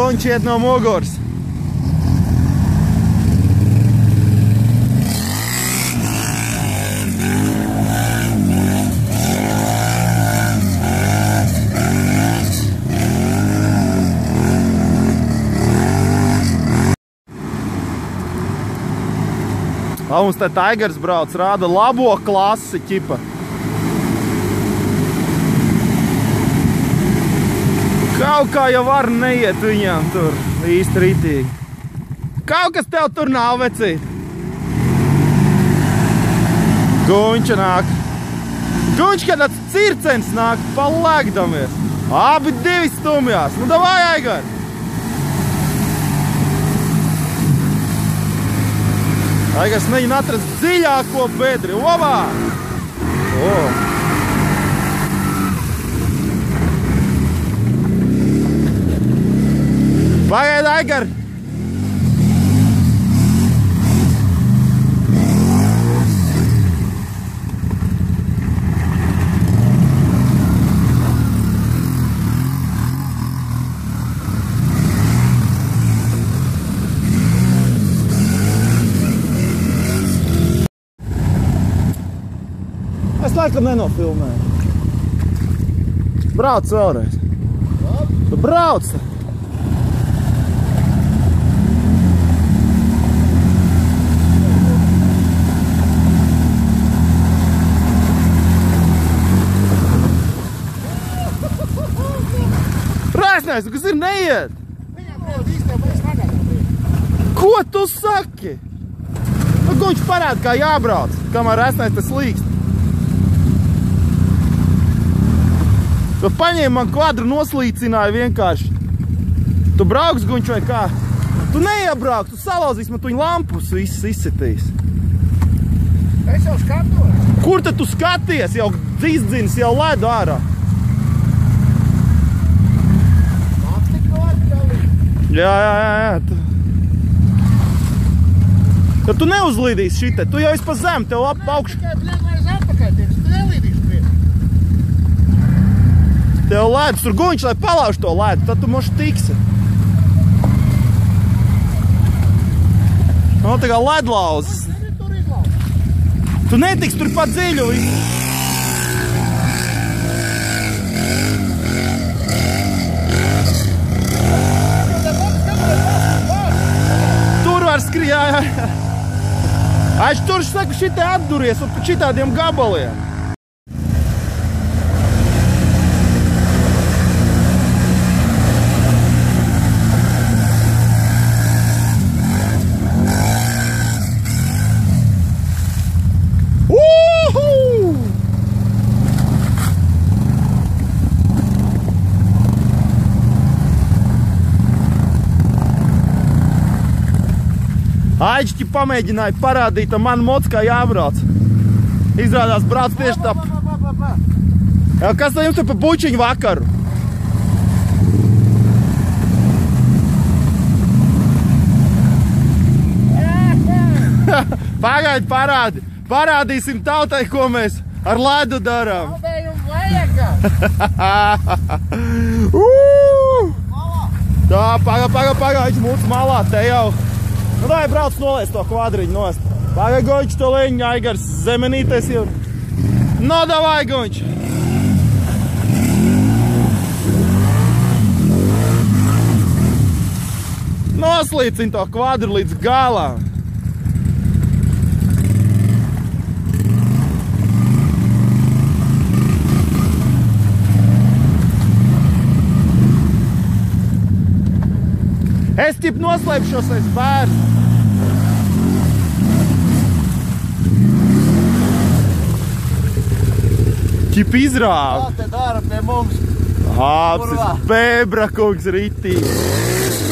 Gončiet no muguras. Mums te Tigers brauc, rāda labo klasi, ķipa. Kaut kā jau var neiet viņam tur īsti ritīgi. Kaut kas tev tur nav, vecīt. Guņča nāk. Guņča, kad tāds circens nāk, palegdamies. Abi divi stumjās. Nu, davai, Aigar! Aigars mēģina atrast dziļāko bedri. Ovā! Pagaid, Aigar! Es laikam nenofilmēju. Brauc vēlreiz. Tu brauc! Rēsnēs, kas ir neiet? Ko tu saki? Nu, Guņš parāda, kā jābrauc, kamēr Rēsnēs tas līkst. Tu paņēmi man kvadru noslīcināji vienkārši. Tu brauks, Guņš, vai kā? Tu neiebrauks, tu salauzīs man tuņu lampus viss izsitīs. Es jau skatos. Kur tad tu skaties? Jau izdzinis, jau ledu ārā. Jā. Tad tu neuzlīdīsi šitē. Tu jau esi pa zem, tev augšu. Tev lēdus, tur Guņš, lai palauž to lēdu, tad tu moši tiksi. No, tā kā ledlauzes. Tu netiks tur pa dziļu visu. Tur var skriet, jā. Aiz tur saku, šitie atduries un pa šitādiem gabaliem. Aiģi pamēģināja parādīt, man moc kā jābrauc. Izrādās brauc tieši tā. Jā, kas tā jums tur pa bučiņu vakaru? Pagaidi, parādi. Parādīsim tautai, ko mēs ar ledu darām. Tā, pagaidi, mūsu malā, te jau. Nu, dai, brauc nolaist to kvadriņu nost. Pagaid, Guņš, to leņņu, Aigars, zemenīties jau. No, davai, Guņš. Noslīcini to kvadru līdz galām. Es ķip noslēpšos aiz bērnu. Ķip izrāv. Tā te dara pie mums. Apsis, bebra kungs ritīgi.